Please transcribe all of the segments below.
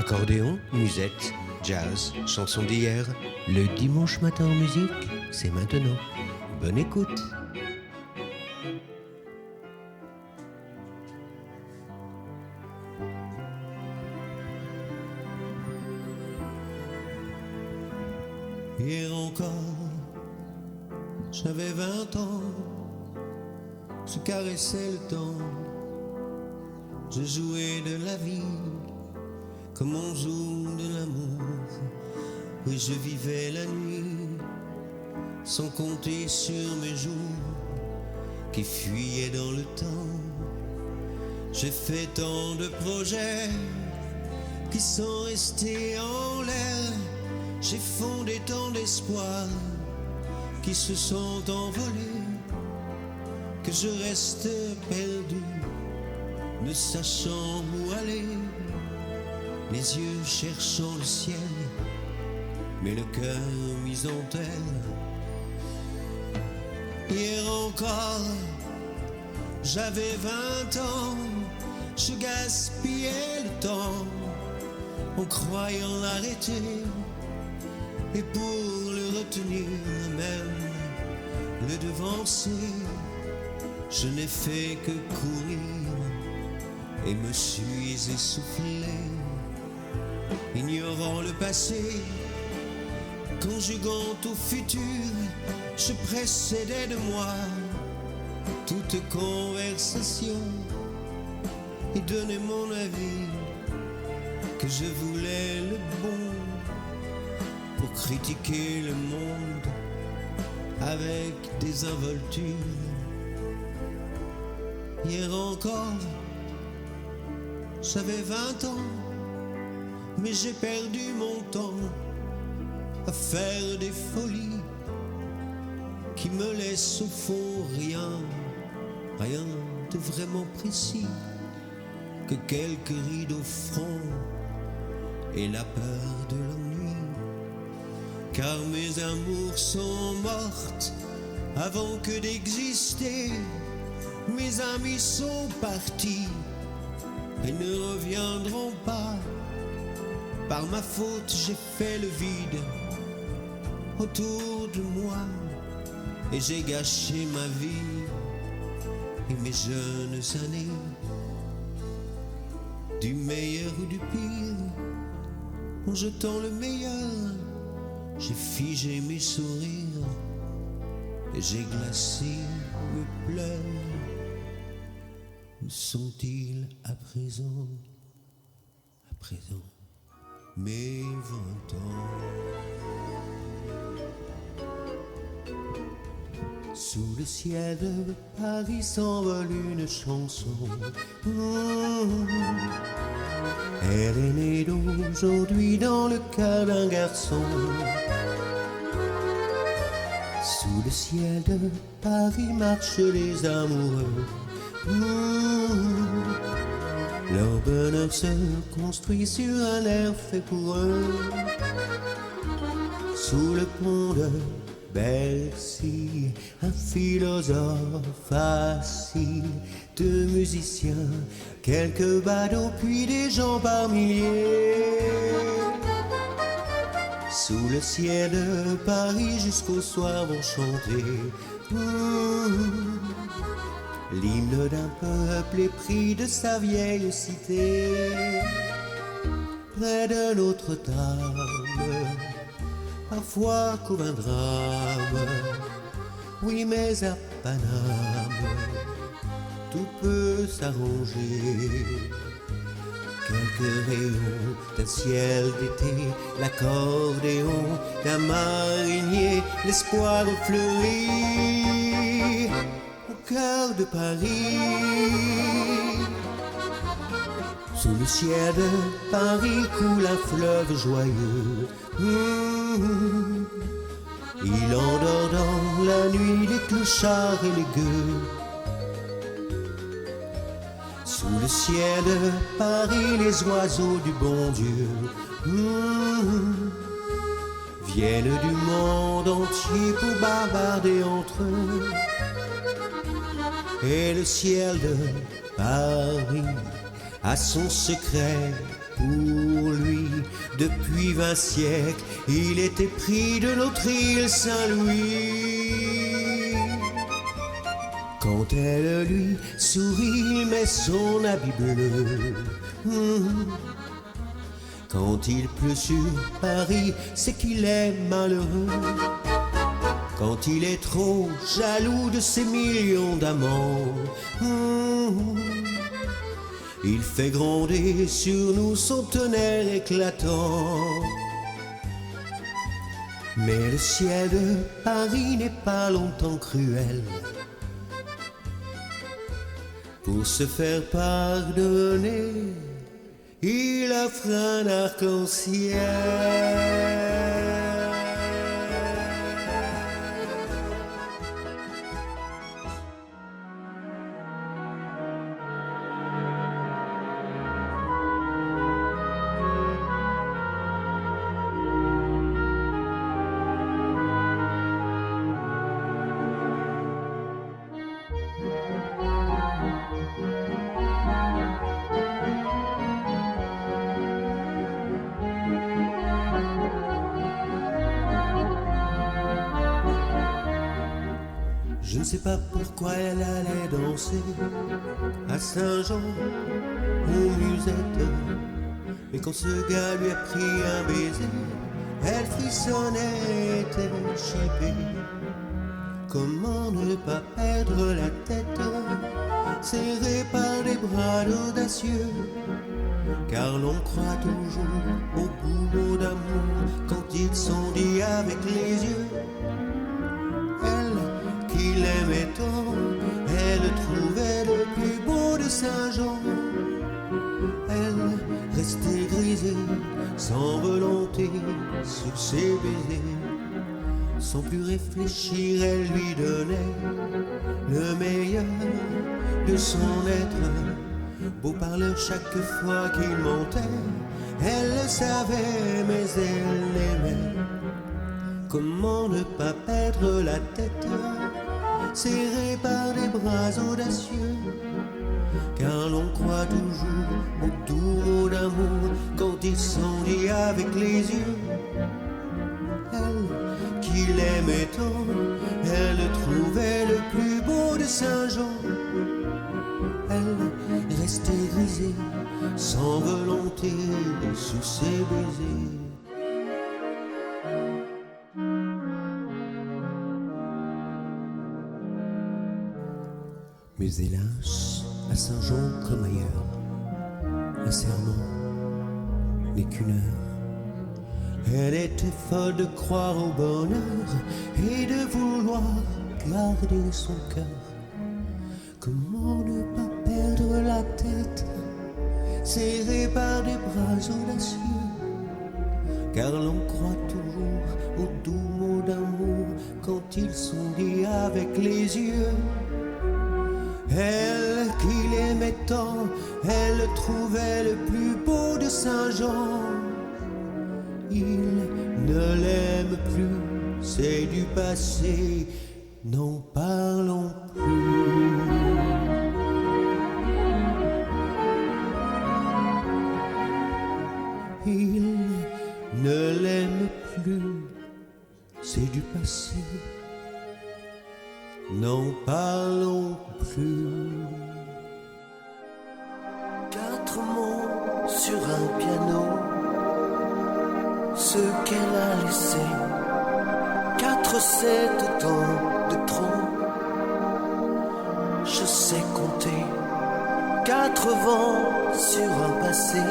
Accordéon, musette, jazz, chanson d'hier. Le dimanche matin en musique, c'est maintenant. Bonne écoute. Hier encore, j'avais 20 ans, je caressais le temps, je jouais de la vie comme on joue de l'amour. Oui, je vivais la nuit sans compter sur mes jours qui fuyaient dans le temps. J'ai fait tant de projets qui sont restés en l'air. J'ai fondé tant d'espoirs qui se sont envolés, que je reste perdu, ne sachant où aller, les yeux cherchant le ciel, mais le cœur mis en terre. Hier encore, j'avais 20 ans, je gaspillais le temps en croyant l'arrêter. Et pour le retenir, même le devancer, je n'ai fait que courir et me suis essoufflé. Ignorant le passé, conjuguant au futur, je précédais de moi toute conversation et donnais mon avis que je voulais le bon pour critiquer le monde avec des involtures. Hier encore, j'avais 20 ans, mais j'ai perdu mon temps à faire des folies qui me laissent au fond rien de vraiment précis que quelques rides au front et la peur de l'ennui. Car mes amours sont mortes avant que d'exister. Mes amis sont partis et ne reviendront pas. Par ma faute, j'ai fait le vide autour de moi et j'ai gâché ma vie et mes jeunes années. Du meilleur ou du pire, en jetant le meilleur, j'ai figé mes sourires et j'ai glacé mes pleurs. Où sont-ils à présent mes 20 ans? Sous le ciel de Paris s'envole une chanson. Elle est née d'aujourd'hui dans le cœur d'un garçon. Sous le ciel de Paris marchent les amoureux. Leur bonheur se construit sur un air fait pour eux. Sous le pont de Bercy, un philosophe assis, deux musiciens, quelques badauds, puis des gens par milliers. Sous le ciel de Paris jusqu'au soir vont chanter l'hymne d'un peuple épris de sa vieille cité. Près de Notre-Dame, parfois couvre un drame. Oui, mais à Paname, tout peut s'arranger. Quelques rayons d'un ciel d'été, l'accordéon d'un marinier, l'espoir fleuri au cœur de Paris. Sous le ciel de Paris coule un fleuve joyeux. Il endort dans la nuit les clochards et les gueux. Sous le ciel de Paris, les oiseaux du bon Dieu viennent du monde entier pour bavarder entre eux. Et le ciel de Paris a son secret Pour lui, depuis 20 siècles, il était pris de notre île Saint-Louis. Quand elle lui sourit, il met son habit bleu. Quand il pleut sur Paris, c'est qu'il est malheureux. Quand il est trop jaloux de ses millions d'amants, il fait gronder sur nous son tonnerre éclatant. Mais le ciel de Paris n'est pas longtemps cruel. Pour se faire pardonner, il offre un arc-en-ciel. Je ne sais pas pourquoi elle allait danser à Saint-Jean aux Musettes. Mais quand ce gars lui a pris un baiser, elle frissonnait, était chippée. Comment ne pas perdre la tête, serrée par des bras audacieux, car l'on croit toujours au beau mot d'amour quand ils sont dits avec les yeux. Il aimait tant, elle trouvait le plus beau de Saint-Jean. Elle restait grisée, sans volonté, sur ses baisers. Sans plus réfléchir, elle lui donnait le meilleur de son être. Beau parleur chaque fois qu'il montait, elle le savait, mais elle l'aimait. Comment ne pas perdre la tête, serré par des bras audacieux, car l'on croit toujours au doux mot d'amour quand ils sont dits avec les yeux. Elle, qui l'aimait tant, elle trouvait le plus beau de Saint-Jean. Elle restait grisée, sans volonté, sous ses baisers. Mais hélas, à Saint-Jean comme ailleurs, un serment n'est qu'une heure. Elle était folle de croire au bonheur et de vouloir garder son cœur. Comment ne pas perdre la tête, serrée par des bras audacieux, car l'on croit toujours au doux mot d'amour quand ils sont dits avec les yeux. Elle qui l'aimait tant, elle trouvait le plus beau de Saint-Jean. Il ne l'aime plus, c'est du passé, n'en parlons plus. Il ne l'aime plus, c'est du passé, n'en parlons plus. 4 mots sur un piano, ce qu'elle a laissé. 4, c'est autant de trop. Je sais compter. 4 vents sur un passé.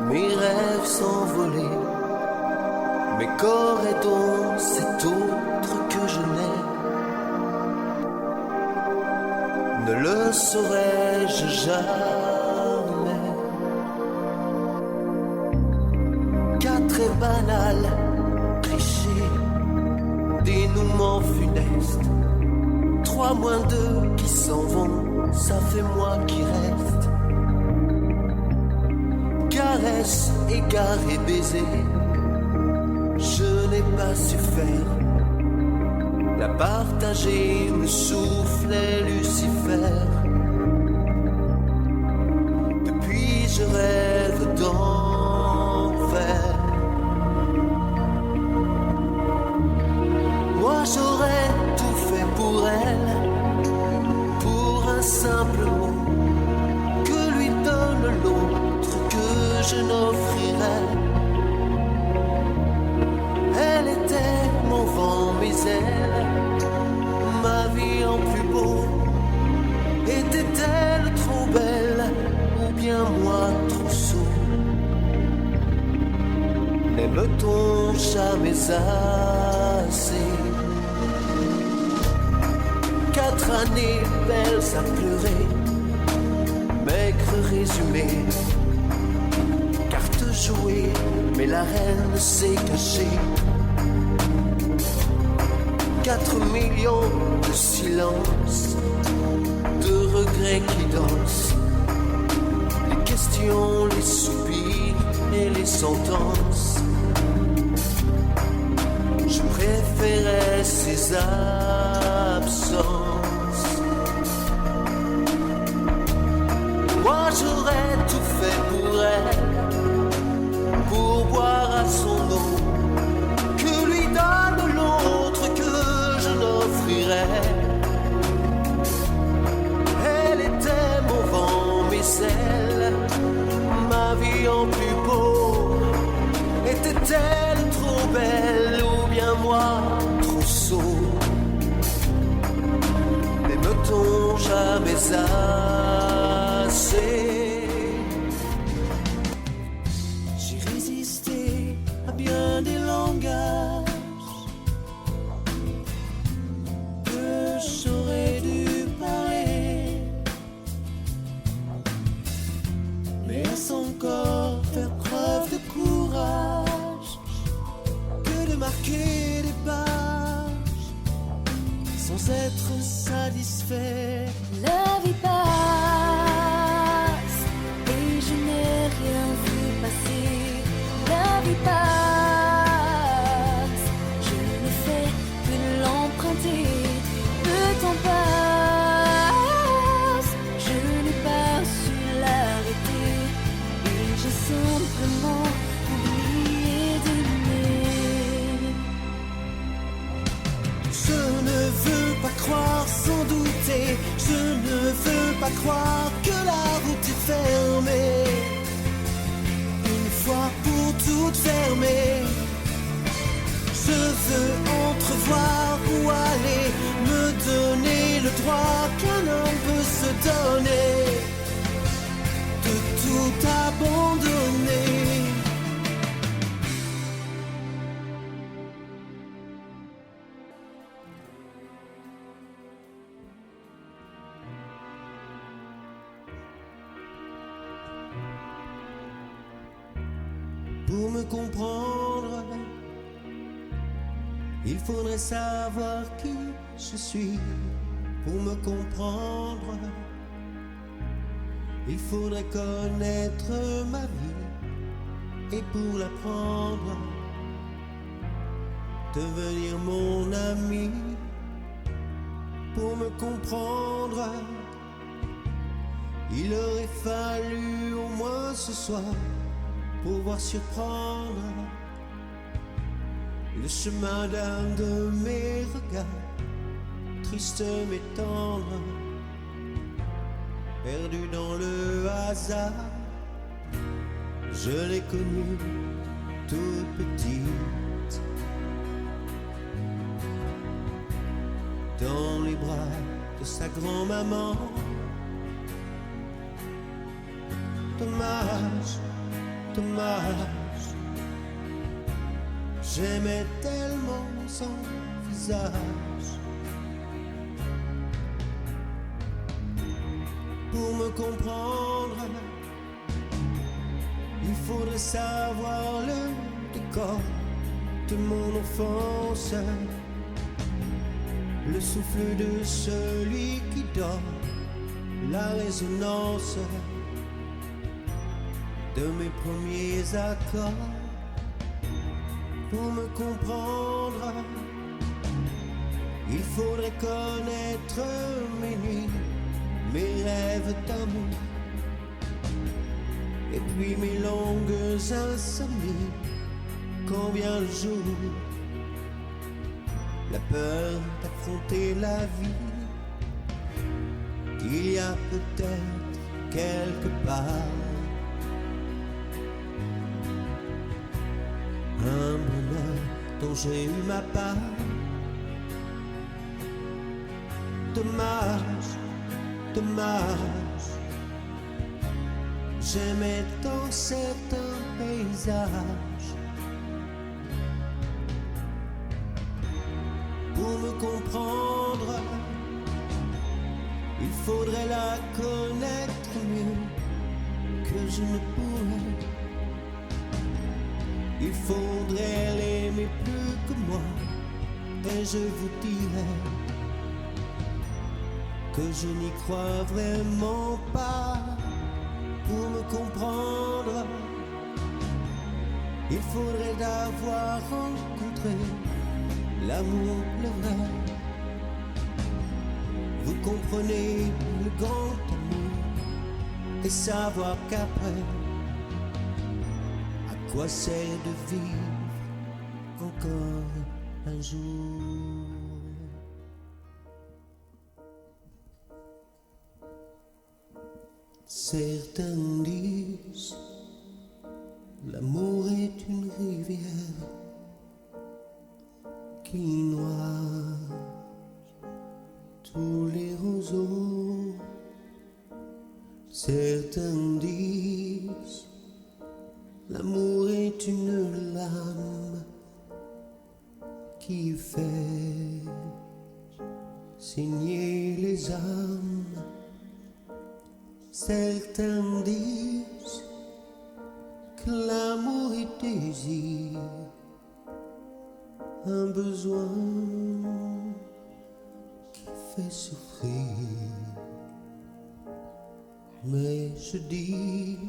Mes rêves s'envolaient. Mais qu'aurait donc cet autre que je n'ai? Ne le saurais-je jamais. 4 est banal, cliché, dénouement funeste. 3 moins 2 qui s'en vont, ça fait moi qui reste. Caresse, égard et baiser, je n'ai pas su faire. La partager me soufflait Lucifer. Depuis je rêve simple mot que lui donne l'autre que je n'offrirai. Elle était mon vent, mes ailes, ma vie en plus beau. Était-elle trop belle ou bien moi trop sot? N'aime-t-on jamais assez? 4 années belles à pleurer, maigre résumé, carte jouée, mais la reine s'est cachée. 4 millions de silences, de regrets qui dansent, les questions, les soupirs et les sentences. Je préférais ces absences. Moi j'aurais tout fait pour elle, pour boire à son eau, que lui donne l'autre que je n'offrirai. Elle était mon vent, mes ailes, ma vie en plus beau. Était-elle trop belle ou bien moi trop sot? N'aime-t-on jamais assez? J'ai résisté à bien des langages que j'aurais dû parler, mais est-ce encore faire preuve de courage que de marquer des pages sans être satisfait? La vie passe et je n'ai rien vu passer. La vie passe, je n'ai fait que l'emprunter. Le temps passe, je n'ai pas su l'arrêter et j'ai simplement oublié d'aimer. Je ne veux pas croire sans douter, je ne veux pas croire que la route est fermée. Une fois pour toutes fermée, je veux entrevoir où aller, me donner le droit qu'un homme peut se donner, de tout abandonner. Pour me comprendre, il faudrait savoir qui je suis. Pour me comprendre, il faudrait connaître ma vie. Et pour l'apprendre, devenir mon ami. Pour me comprendre, il aurait fallu au moins ce soir pouvoir surprendre le chemin d'un de mes regards, triste mais tendre, perdu dans le hasard. Je l'ai connue toute petite, dans les bras de sa grand-maman. Dommage, dommage, j'aimais tellement son visage. Pour me comprendre, il faudrait savoir le décor de mon enfance, le souffle de celui qui dort, la résonance de mes premiers accords. Pour me comprendre, il faudrait connaître mes nuits, mes rêves d'amour, et puis mes longues insomnies. Quand vient le jour, la peur d'affronter la vie, il y a peut-être quelque part un bonheur dont j'ai eu ma part. Dommage, dommage, j'aimais tant certains paysages. Pour me comprendre, il faudrait la connaître mieux que je ne pourrais. Il faudrait l'aimer plus que moi, et je vous dirais que je n'y crois vraiment pas. Pour me comprendre, il faudrait d'avoir rencontré l'amour, le vrai. Vous comprenez le grand amour et savoir qu'après, à quoi sert de vivre encore un jour? Certains disent l'amour est une rivière qui noie tous les roseaux. Certains disent l'amour est une lame qui fait saigner les âmes. Certains disent que l'amour est désir, un besoin qui fait souffrir. Mais je dis,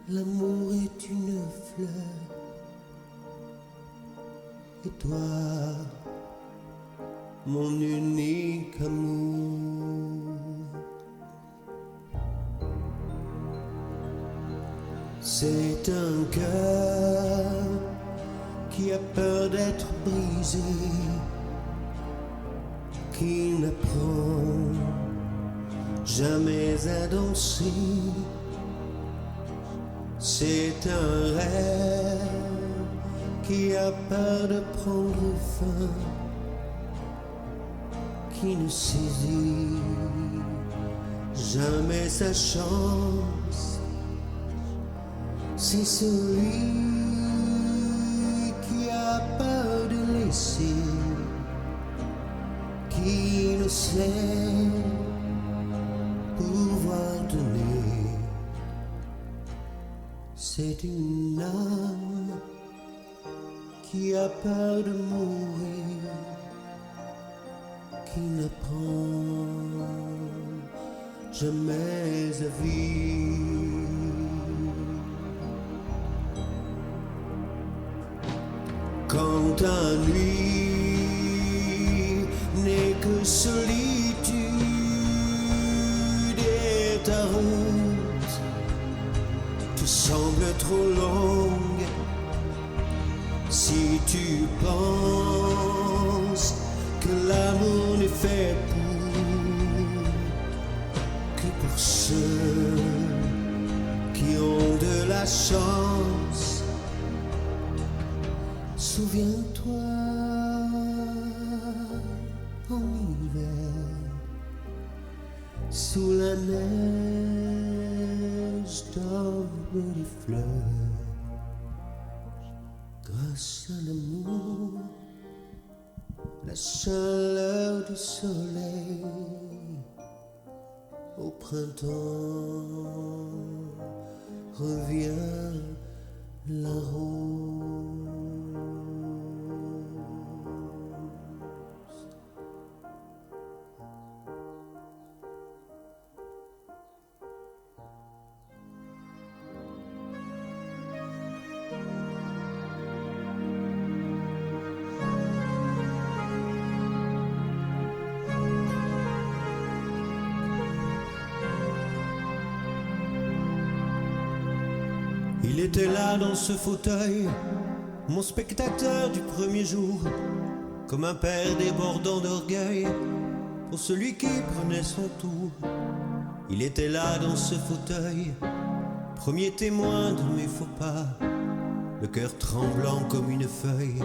l'amour est une fleur, et toi, mon unique amour. C'est un cœur qui a peur d'être brisé, qui n'apprend jamais à danser. C'est un rêve qui a peur de prendre fin, qui ne saisit jamais sa chance. C'est celui qui a peur de laisser, qui ne sait pouvoir donner. C'est une âme qui a peur de mourir, qui n'apprend jamais à vivre. Quand ta nuit n'est que solitude et ta route te semble trop longue, si tu penses que l'amour n'est fait pour ceux qui ont de la chance, souviens-toi en hiver, sous la neige dorment les fleurs. Grâce à l'amour, la chaleur du soleil, au printemps revient la rose. Il était là dans ce fauteuil, mon spectateur du premier jour, comme un père débordant d'orgueil, pour celui qui prenait son tour. Il était là dans ce fauteuil, premier témoin de mes faux pas, le cœur tremblant comme une feuille,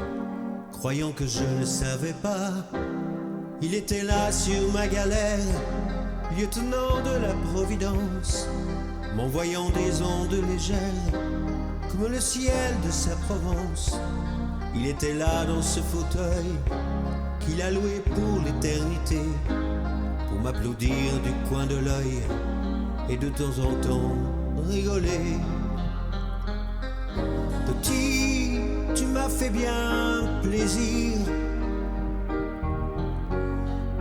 croyant que je ne savais pas. Il était là sur ma galère, lieutenant de la Providence, m'envoyant des ondes légères, comme le ciel de sa Provence. Il était là dans ce fauteuil, qu'il a loué pour l'éternité, pour m'applaudir du coin de l'œil, et de temps en temps rigoler. Petit, tu m'as fait bien plaisir,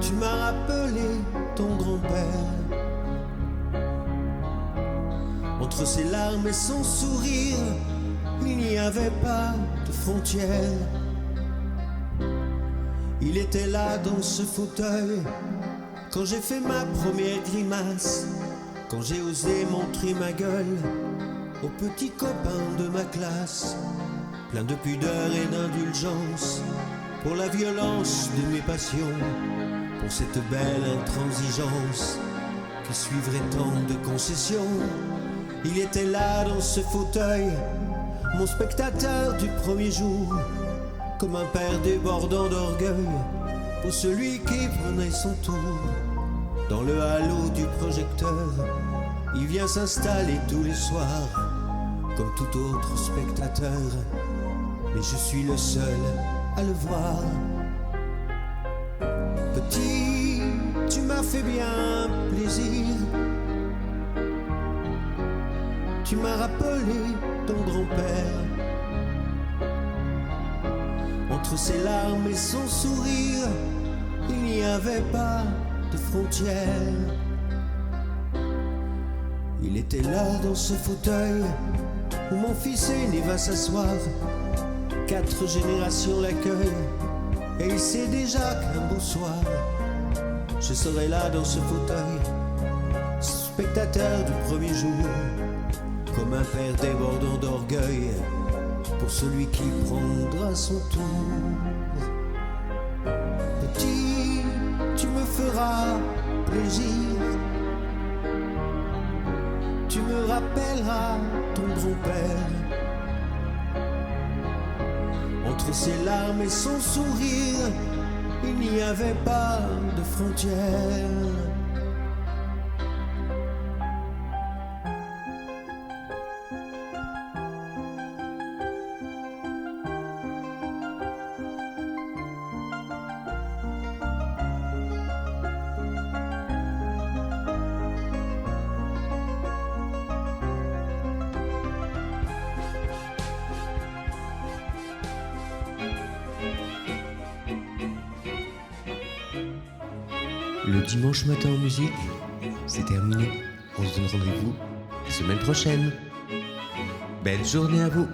tu m'as rappelé ton grand-père. Entre ses larmes et son sourire, il n'y avait pas de frontières. Il était là dans ce fauteuil, quand j'ai fait ma première grimace, quand j'ai osé montrer ma gueule aux petits copains de ma classe, plein de pudeur et d'indulgence, pour la violence de mes passions, pour cette belle intransigeance qui suivrait tant de concessions. Il était là dans ce fauteuil, mon spectateur du premier jour, comme un père débordant d'orgueil, pour celui qui prenait son tour. Dans le halo du projecteur, il vient s'installer tous les soirs, comme tout autre spectateur, mais je suis le seul à le voir. Petit, tu m'as fait bien plaisir, tu m'as rappelé ton grand-père. Entre ses larmes et son sourire, il n'y avait pas de frontières. Il était là dans ce fauteuil où mon fils aîné va s'asseoir. 4 générations l'accueillent et il sait déjà qu'un beau soir je serai là dans ce fauteuil, spectateur du premier jour, comme un père débordant d'orgueil, pour celui qui prendra son tour. Petit, tu me feras plaisir, tu me rappelleras ton grand-père. Entre ses larmes et son sourire, il n'y avait pas de frontières. Le dimanche matin en musique, c'est terminé. On se donne rendez-vous la semaine prochaine. Belle journée à vous.